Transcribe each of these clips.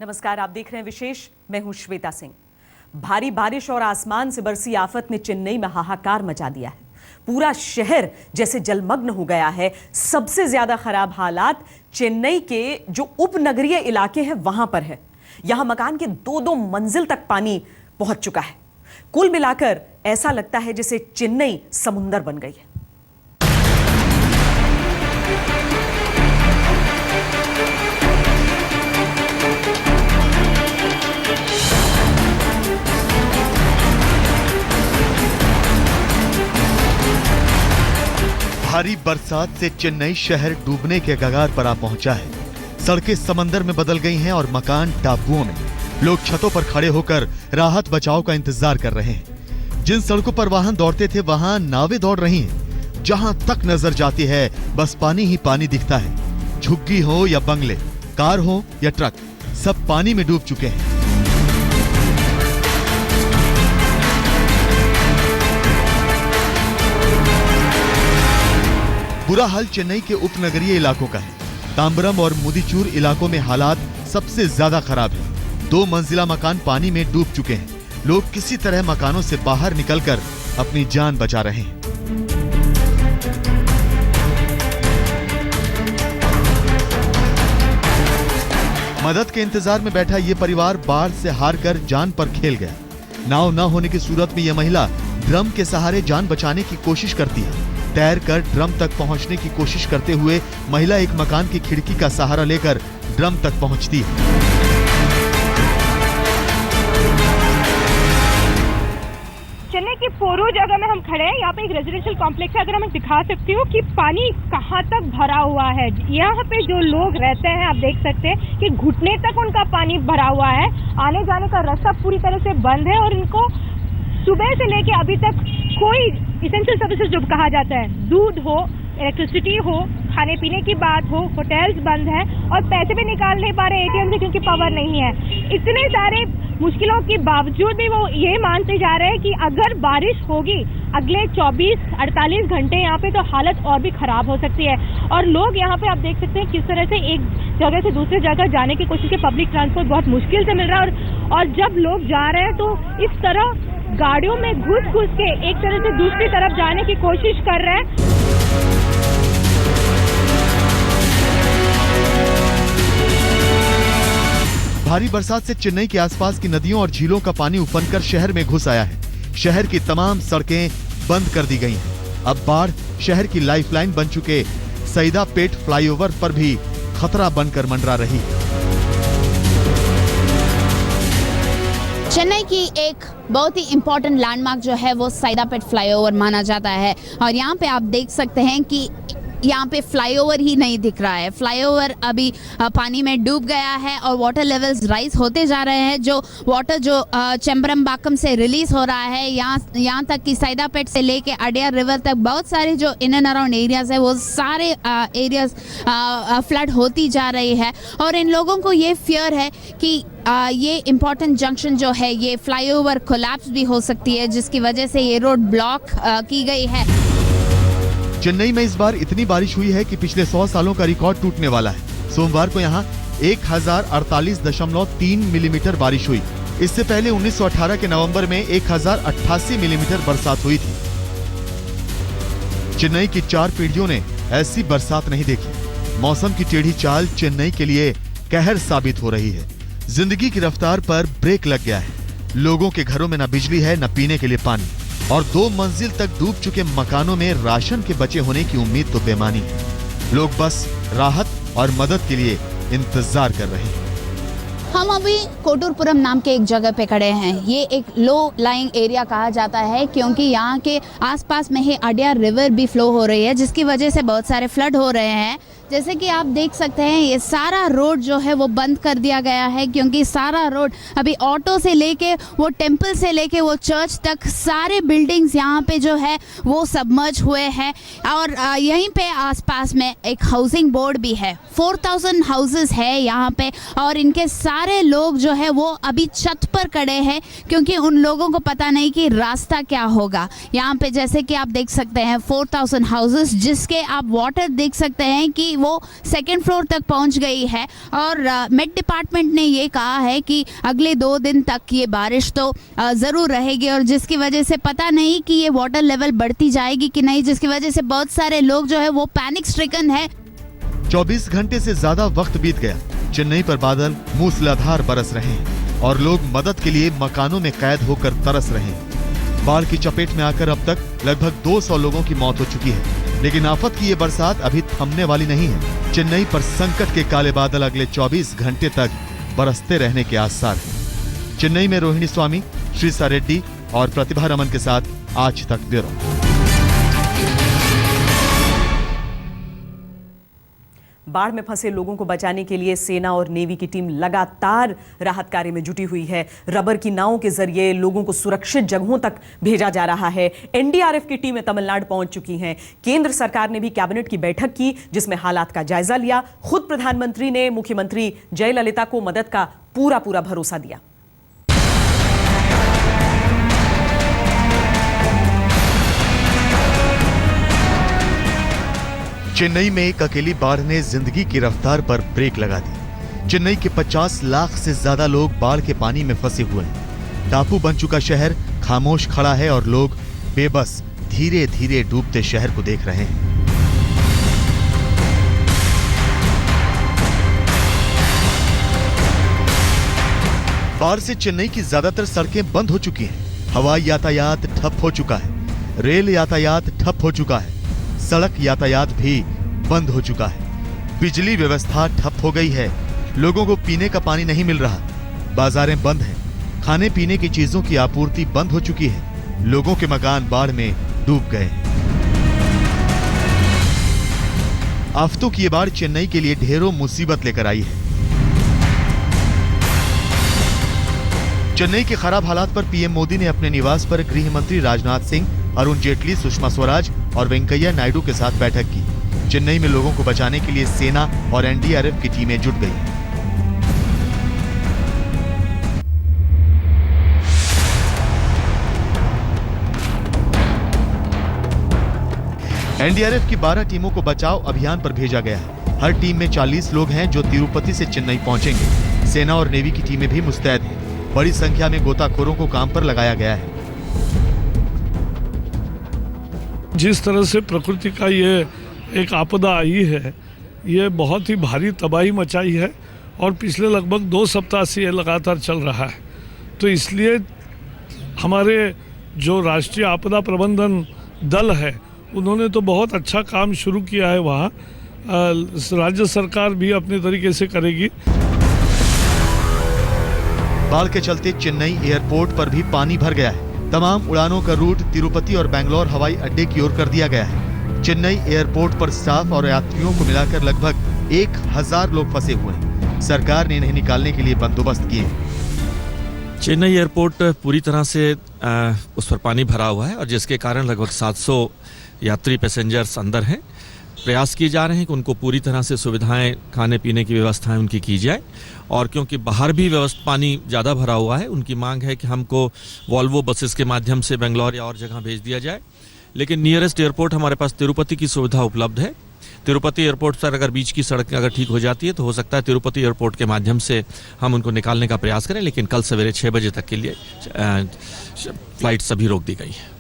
नमस्कार, आप देख रहे हैं विशेष। मैं हूं श्वेता सिंह। भारी बारिश और आसमान से बरसी आफत ने चेन्नई में हाहाकार मचा दिया है। पूरा शहर जैसे जलमग्न हो गया है। सबसे ज्यादा खराब हालात चेन्नई के जो उपनगरीय इलाके हैं वहां पर है। यहां मकान के दो मंजिल तक पानी पहुंच चुका है। कुल मिलाकर ऐसा लगता है जैसे चेन्नई समुंदर बन गई है। भारी बरसात से चेन्नई शहर डूबने के कगार पर आ पहुंचा है। सड़कें समंदर में बदल गई हैं और मकान टापुओं में। लोग छतों पर खड़े होकर राहत बचाव का इंतजार कर रहे हैं। जिन सड़कों पर वाहन दौड़ते थे वहां नावें दौड़ रही हैं। जहां तक नजर जाती है बस पानी ही पानी दिखता है। झुग्गी हो या बंगले, कार हो या ट्रक, सब पानी में डूब चुके हैं। बुरा हाल चेन्नई के उपनगरीय इलाकों का है। तांबरम और मुदीचूर इलाकों में हालात सबसे ज्यादा खराब है। 2 मंजिला मकान पानी में डूब चुके हैं। लोग किसी तरह मकानों से बाहर निकलकर अपनी जान बचा रहे हैं। मदद के इंतजार में बैठा ये परिवार बाढ़ से हारकर जान पर खेल गया। नाव न होने की सूरत में यह महिला ड्रम के सहारे जान बचाने की कोशिश करती है। तैरकर ड्रम तक पहुंचने की कोशिश करते हुए महिला एक मकान की खिड़की का सहारा लेकर ड्रम तक पहुंचती है। चेन्नई की पोरू जगह में हम खड़े हैं। यहाँ पे एक रेजिडेंशियल कॉम्प्लेक्स है। अगर मैं दिखा सकती हूँ कि पानी कहाँ तक भरा हुआ है। यहाँ पे जो लोग रहते हैं आप देख सकते हैं कि घुटने तक उनका पानी भरा हुआ है। आने जाने का रास्ता पूरी तरह से बंद है और इनको सुबह से लेके अभी तक कोई इसेंशियल सर्विसेज जो कहा जाता है, दूध हो, इलेक्ट्रिसिटी हो, खाने पीने की बात हो, होटल्स बंद है और पैसे भी निकाल नहीं पा रहे एटीएम से क्योंकि पावर नहीं है। इतने सारे मुश्किलों के बावजूद भी वो ये मानते जा रहे हैं कि अगर बारिश होगी अगले 24-48 घंटे यहाँ पे तो हालत और भी खराब हो सकती है। और लोग यहाँ पे आप देख सकते हैं किस तरह से एक जगह से दूसरी जगह जाने की कोशिश की। पब्लिक ट्रांसपोर्ट बहुत मुश्किल से मिल रहा है और जब लोग जा रहे हैं तो इस तरह गाड़ियों में घुस के एक तरह से दूसरी तरफ जाने की कोशिश कर रहे हैं। भारी बरसात से चेन्नई के आसपास की नदियों और झीलों का पानी उफनकर शहर में घुस आया है। शहर की तमाम सड़कें बंद कर दी गई हैं। अब बाढ़ शहर की लाइफलाइन बन चुके सईदापेट फ्लाईओवर पर भी खतरा बनकर मंडरा रही है। चेन्नई की एक बहुत ही इम्पोर्टेंट लैंडमार्क जो है वो सईदापेट फ्लाईओवर माना जाता है और यहाँ पे आप देख सकते हैं कि यहाँ पे फ्लाईओवर ही नहीं दिख रहा है। फ्लाईओवर अभी पानी में डूब गया है और वाटर लेवल्स राइज होते जा रहे हैं। जो वाटर जो चेम्बरमबाकम से रिलीज हो रहा है यहाँ तक कि सईदापेट से लेके अडयार रिवर तक बहुत सारे जो इन एंड अराउंड एरियाज है वो सारे एरियाज फ्लड होती जा रही है। और इन लोगों को ये फियर है कि ये इम्पॉर्टेंट जंक्शन जो है ये फ्लाईओवर कोलैप्स भी हो सकती है, जिसकी वजह से ये रोड ब्लॉक की गई है। चेन्नई में इस बार इतनी बारिश हुई है कि पिछले 100 सालों का रिकॉर्ड टूटने वाला है। सोमवार को यहाँ 1048.3 मिलीमीटर बारिश हुई। इससे पहले 1918 के नवंबर में 1088 मिलीमीटर बरसात हुई थी। चेन्नई की 4 पीढ़ियों ने ऐसी बरसात नहीं देखी। मौसम की टेढ़ी चाल चेन्नई के लिए कहर साबित हो रही है। जिंदगी की रफ्तार पर ब्रेक लग गया है। लोगों के घरों में न बिजली है, न पीने के लिए पानी और 2 मंजिल तक डूब चुके मकानों में राशन के बचे होने की उम्मीद तो बेमानी है। लोग बस राहत और मदद के लिए इंतजार कर रहे हैं। हम अभी कोटूरपुरम नाम के एक जगह पे खड़े हैं। ये एक लो लाइंग एरिया कहा जाता है क्योंकि यहाँ के आसपास में ही अडयार रिवर भी फ्लो हो रही है, जिसकी वजह से बहुत सारे फ्लड हो रहे हैं। जैसे कि आप देख सकते हैं ये सारा रोड जो है वो बंद कर दिया गया है क्योंकि सारा रोड अभी ऑटो से लेके वो टेंपल से लेके वो चर्च तक सारे बिल्डिंग्स यहाँ पे जो है वो सबमर्ज हुए हैं। और यहीं पे आसपास में एक हाउसिंग बोर्ड भी है। 4000 हाउसेस है यहाँ पे और इनके सारे लोग जो है वो अभी छत पर खड़े हैं क्योंकि उन लोगों को पता नहीं कि रास्ता क्या होगा। यहाँ पे जैसे कि आप देख सकते हैं 4000 हाउसेस, जिसके आप वाटर देख सकते हैं कि वो सेकेंड फ्लोर तक पहुंच गई है। और मेट डिपार्टमेंट ने ये कहा है कि अगले 2 दिन तक ये बारिश तो ज़रूर रहेगी, और जिसकी वजह से पता नहीं कि ये वाटर लेवल बढ़ती जाएगी कि नहीं, जिसकी वजह से बहुत सारे लोग जो है वो पैनिक स्ट्रिकन है। 24 घंटे से ज्यादा वक्त बीत गया। चेन्नई पर बादल मूसलाधार बरस रहे हैं और लोग मदद के लिए मकानों में कैद होकर तरस रहे हैं। बाढ़ की चपेट में आकर अब तक लगभग 200 लोगों की मौत हो चुकी है, लेकिन आफत की ये बरसात अभी थमने वाली नहीं है। चेन्नई पर संकट के काले बादल अगले 24 घंटे तक बरसते रहने के आसार हैं। चेन्नई में रोहिणी स्वामी, श्रीसा रेड्डी और प्रतिभा रमन के साथ आज तक ब्यूरो। बाढ़ में फंसे लोगों को बचाने के लिए सेना और नेवी की टीम लगातार राहत कार्य में जुटी हुई है। रबर की नावों के जरिए लोगों को सुरक्षित जगहों तक भेजा जा रहा है। एनडीआरएफ की टीमें तमिलनाडु पहुंच चुकी हैं। केंद्र सरकार ने भी कैबिनेट की बैठक की, जिसमें हालात का जायजा लिया। खुद प्रधानमंत्री ने मुख्यमंत्री जयललिता को मदद का पूरा भरोसा दिया। चेन्नई में एक अकेली बाढ़ ने जिंदगी की रफ्तार पर ब्रेक लगा दी। चेन्नई के 50 लाख से ज्यादा लोग बाढ़ के पानी में फंसे हुए हैं। टापू बन चुका शहर खामोश खड़ा है और लोग बेबस धीरे धीरे डूबते शहर को देख रहे हैं। बाढ़ से चेन्नई की ज्यादातर सड़कें बंद हो चुकी हैं। हवाई यातायात ठप हो चुका है, रेल यातायात ठप हो चुका है, सड़क यातायात भी बंद हो चुका है। बिजली व्यवस्था ठप हो गई है। लोगों को पीने का पानी नहीं मिल रहा। बाजारें बंद हैं। खाने पीने की चीजों की आपूर्ति बंद हो चुकी है। लोगों के मकान बाढ़ में डूब गए। आफतों की ये बाढ़ चेन्नई के लिए ढेरों मुसीबत लेकर आई है। चेन्नई के खराब हालात पर पीएम मोदी ने अपने निवास पर गृह मंत्री राजनाथ सिंह, अरुण जेटली, सुषमा स्वराज और वेंकैया नायडू के साथ बैठक की। चेन्नई में लोगों को बचाने के लिए सेना और एनडीआरएफ की टीमें जुट गई। एनडीआरएफ की 12 टीमों को बचाव अभियान पर भेजा गया है। हर टीम में 40 लोग हैं जो तिरुपति से चेन्नई पहुंचेंगे। सेना और नेवी की टीमें भी मुस्तैद हैं। बड़ी संख्या में गोताखोरों को काम पर लगाया गया है। जिस तरह से प्रकृति का ये एक आपदा आई है, ये बहुत ही भारी तबाही मचाई है और पिछले लगभग 2 सप्ताह से ये लगातार चल रहा है। तो इसलिए हमारे जो राष्ट्रीय आपदा प्रबंधन दल है, उन्होंने तो बहुत अच्छा काम शुरू किया है। वहाँ राज्य सरकार भी अपने तरीके से करेगी। बाढ़ के चलते चेन्नई एयरपोर्ट पर भी पानी भर गया है। तमाम उड़ानों का रूट तिरुपति और बेंगलोर हवाई अड्डे की ओर कर दिया गया है। चेन्नई एयरपोर्ट पर स्टाफ और यात्रियों को मिलाकर लगभग 1000 लोग फंसे हुए हैं। सरकार ने इन्हें निकालने के लिए बंदोबस्त किए। चेन्नई एयरपोर्ट पूरी तरह से उस पर पानी भरा हुआ है और जिसके कारण लगभग 700 यात्री पैसेंजर्स अंदर हैं। प्रयास किए जा रहे हैं कि उनको पूरी तरह से सुविधाएं, खाने पीने की व्यवस्थाएं उनकी की जाए। और क्योंकि बाहर भी व्यवस्था पानी ज़्यादा भरा हुआ है, उनकी मांग है कि हमको वॉल्वो बसेस के माध्यम से बेंगलोर या और जगह भेज दिया जाए। लेकिन नियरेस्ट एयरपोर्ट हमारे पास तिरुपति की सुविधा उपलब्ध है। तिरुपति एयरपोर्ट पर अगर बीच की सड़क अगर ठीक हो जाती है तो हो सकता है तिरुपति एयरपोर्ट के माध्यम से हम उनको निकालने का प्रयास करें। लेकिन कल सवेरे 6 बजे तक के लिए फ्लाइट सभी रोक दी गई है।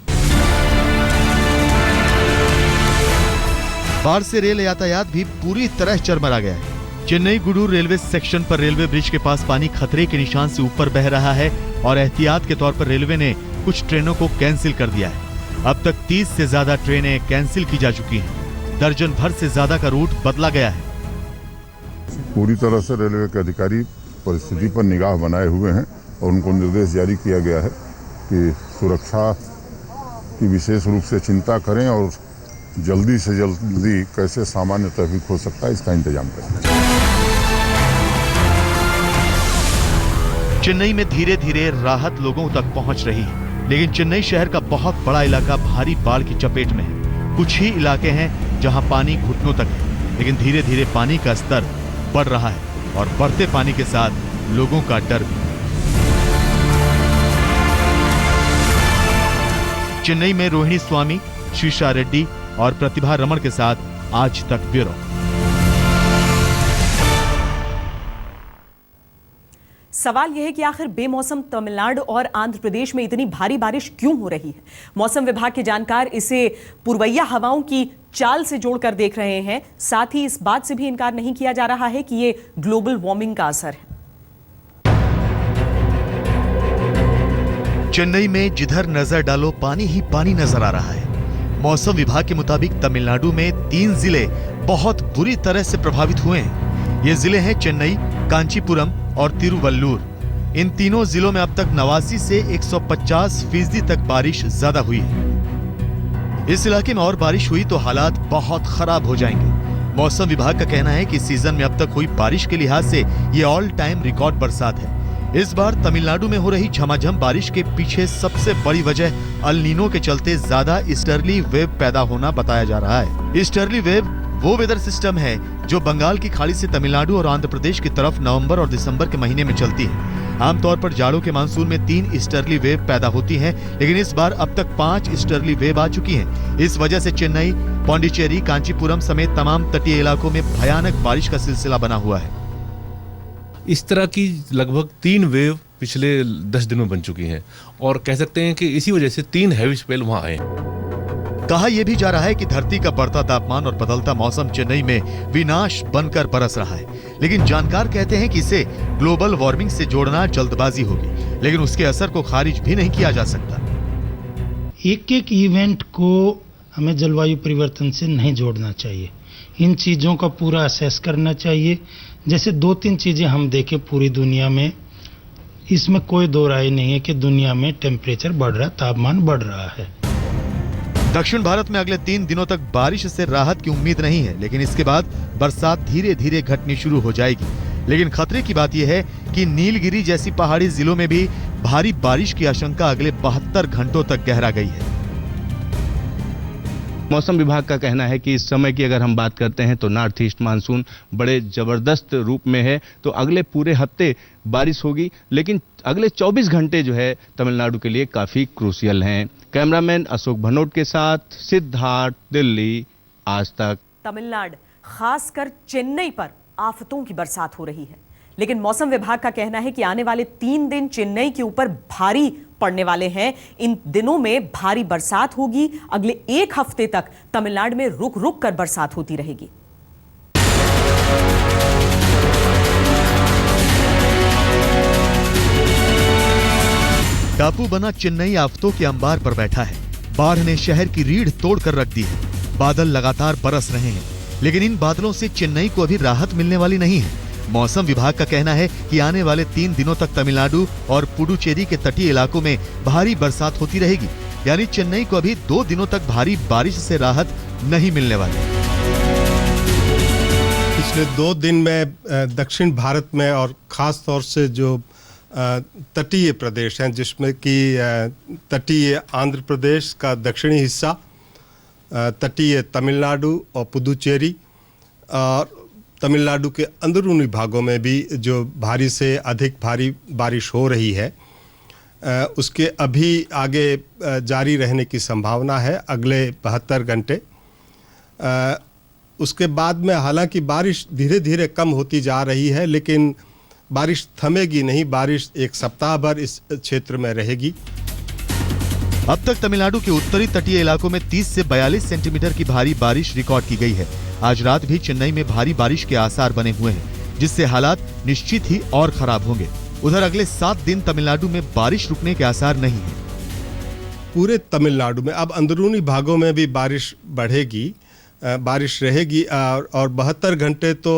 बाढ़ से रेल यातायात भी पूरी तरह चरमरा गया है। चेन्नई गुडूर रेलवे सेक्शन पर रेलवे ब्रिज के पास पानी खतरे के निशान से ऊपर बह रहा है और एहतियात के तौर पर रेलवे ने कुछ ट्रेनों को कैंसिल कर दिया है। अब तक 30 से ज्यादा ट्रेनें कैंसिल की जा चुकी हैं। दर्जन भर से ज्यादा का रूट बदला गया है। पूरी तरह से रेलवे के अधिकारी परिस्थिति पर निगाह बनाए हुए हैं और उनको निर्देश जारी किया गया है कि सुरक्षा की विशेष रूप से चिंता करें और जल्दी से जल्दी कैसे सामान्य ट्रैफिक हो सकता है इसका इंतजाम करें। चेन्नई में धीरे धीरे राहत लोगों तक पहुंच रही है, लेकिन चेन्नई शहर का बहुत बड़ा इलाका भारी बाढ़ की चपेट में है। कुछ ही इलाके हैं जहां पानी घुटनों तक है, लेकिन धीरे धीरे पानी का स्तर बढ़ रहा है और बढ़ते पानी के साथ लोगों का डर भी। चेन्नई में रोहिणी स्वामी, श्रीसा रेड्डी और प्रतिभा रमन के साथ आज तक ब्यूरो। सवाल यह है कि आखिर बेमौसम तमिलनाडु और आंध्र प्रदेश में इतनी भारी बारिश क्यों हो रही है। मौसम विभाग के जानकार इसे पूर्वैया हवाओं की चाल से जोड़कर देख रहे हैं। साथ ही इस बात से भी इनकार नहीं किया जा रहा है कि ये ग्लोबल वार्मिंग का असर है। चेन्नई में जिधर नजर डालो पानी ही पानी नजर आ रहा है। मौसम विभाग के मुताबिक तमिलनाडु में 3 जिले बहुत बुरी तरह से प्रभावित हुए हैं। ये जिले हैं चेन्नई, कांचीपुरम और तिरुवल्लुर। इन तीनों जिलों में अब तक 89 से 150% तक बारिश ज्यादा हुई है। इस इलाके में और बारिश हुई तो हालात बहुत खराब हो जाएंगे। मौसम विभाग का कहना है कि सीजन में अब तक हुई बारिश के लिहाज से ये ऑल टाइम रिकॉर्ड बरसात है। इस बार तमिलनाडु में हो रही झमाझम बारिश के पीछे सबसे बड़ी वजह अल नीनो के चलते ज्यादा ईस्टर्ली वेव पैदा होना बताया जा रहा है। ईस्टर्ली वेव वो वेदर सिस्टम है जो बंगाल की खाड़ी से तमिलनाडु और आंध्र प्रदेश की तरफ नवंबर और दिसंबर के महीने में चलती है। आमतौर पर जाड़ों के मानसून में 3 ईस्टर्ली वेव पैदा होती हैं, लेकिन इस बार अब तक 5 ईस्टर्ली वेव आ चुकी हैं। इस वजह से चेन्नई, पौंडीचेरी, कांचीपुरम समेत तमाम तटीय इलाकों में भयानक बारिश का सिलसिला बना हुआ है। इस तरह की लगभग 3 वेव पिछले 10 दिनों में बन चुकी हैं और कह सकते हैं कि इसी वजह से 3 हैवी स्पेल वहां आए। कहा यह भी जा रहा है कि धरती का बढ़ता तापमान और बदलता मौसम चेन्नई में विनाश बनकर बरस रहा है, लेकिन जानकार कहते हैं कि इसे ग्लोबल वार्मिंग से जोड़ना जल्दबाजी होगी, लेकिन उसके असर को खारिज भी नहीं किया जा सकता। एक इवेंट को हमें जलवायु परिवर्तन से नहीं जोड़ना चाहिए। इन चीज़ों का पूरा असेस करना चाहिए। जैसे 2-3 चीज़ें हम देखें पूरी दुनिया में, इसमें कोई दो राय नहीं है कि दुनिया में टेम्परेचर बढ़ रहा है, तापमान बढ़ रहा है। दक्षिण भारत में अगले 3 दिनों तक बारिश से राहत की उम्मीद नहीं है, लेकिन इसके बाद बरसात धीरे धीरे घटनी शुरू हो जाएगी। लेकिन खतरे की बात यह है कि नीलगिरी जैसी पहाड़ी जिलों में भी भारी बारिश की आशंका अगले 72 घंटों तक गहरा गई है। मौसम विभाग का कहना है कि इस समय की अगर हम बात करते हैं तो नॉर्थ ईस्ट मानसून बड़े जबरदस्त रूप में है, तो अगले पूरे हफ्ते बारिश होगी, लेकिन अगले 24 घंटे जो है तमिलनाडु के लिए काफी क्रूशियल हैं। कैमरामैन अशोक भनोट के साथ सिद्धार्थ, दिल्ली, आज तक। तमिलनाडु, खासकर चेन्नई पर आफतों की बरसात हो रही है, लेकिन मौसम विभाग का कहना है कि आने वाले 3 दिन चेन्नई के ऊपर भारी पड़ने वाले हैं। इन दिनों में भारी बरसात होगी। अगले 1 हफ्ते तक तमिलनाडु में रुक रुक कर बरसात होती रहेगी। टापू बना चेन्नई आफतों के अंबार पर बैठा है। बाढ़ ने शहर की रीढ़ तोड़कर रख दी है। बादल लगातार बरस रहे हैं, लेकिन इन बादलों से चेन्नई को अभी राहत मिलने वाली नहीं है। मौसम विभाग का कहना है कि आने वाले 3 दिनों तक तमिलनाडु और पुडुचेरी के तटीय इलाकों में भारी बरसात होती रहेगी, यानी चेन्नई को अभी 2 दिनों तक भारी बारिश से राहत नहीं मिलने वाली। पिछले 2 दिन में दक्षिण भारत में और खास तौर से जो तटीय प्रदेश हैं, जिसमें कि तटीय आंध्र प्रदेश का दक्षिणी हिस्सा, तटीय तमिलनाडु और पुदुचेरी और तमिलनाडु के अंदरूनी भागों में भी जो भारी से अधिक भारी बारिश हो रही है, उसके अभी आगे जारी रहने की संभावना है अगले 72 घंटे। उसके बाद में हालांकि बारिश धीरे धीरे कम होती जा रही है, लेकिन बारिश थमेगी नहीं। बारिश 1 सप्ताह भर इस क्षेत्र में रहेगी। अब तक तमिलनाडु के उत्तरी तटीय इलाकों में 30 से 42 सेंटीमीटर की भारी बारिश रिकॉर्ड की गई है। आज रात भी चेन्नई में भारी बारिश के आसार बने हुए हैं, जिससे हालात निश्चित ही और खराब होंगे। उधर अगले 7 दिन तमिलनाडु में बारिश रुकने के आसार नहीं है। पूरे तमिलनाडु में अब अंदरूनी भागों में भी बारिश बढ़ेगी, बारिश रहेगी और 72 घंटे तो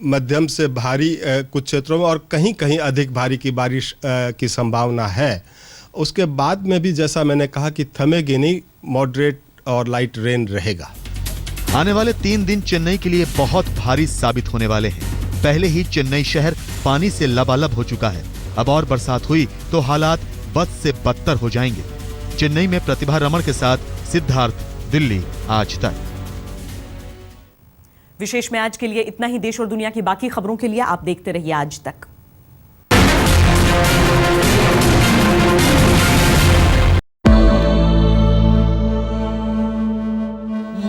मध्यम से भारी कुछ क्षेत्रों में और कहीं कहीं अधिक भारी की बारिश की संभावना है। उसके बाद में भी जैसा मैंने कहा कि थमेगी नहीं, मॉडरेट और लाइट रेन रहेगा। आने वाले 3 दिन चेन्नई के लिए बहुत भारी साबित होने वाले हैं। पहले ही चेन्नई शहर पानी से लबालब हो चुका है। अब और बरसात हुई तो हालात बद से बदतर हो जाएंगे। चेन्नई में प्रतिभा रमण के साथ सिद्धार्थ, दिल्ली, आज तक। विशेष में आज के लिए इतना ही। देश और दुनिया की बाकी खबरों के लिए आप देखते रहिए आज तक।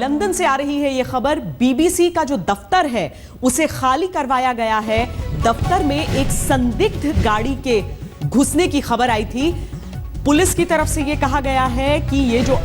लंदन से आ रही है यह खबर। बीबीसी का जो दफ्तर है उसे खाली करवाया गया है। दफ्तर में एक संदिग्ध गाड़ी के घुसने की खबर आई थी। पुलिस की तरफ से यह कहा गया है कि ये जो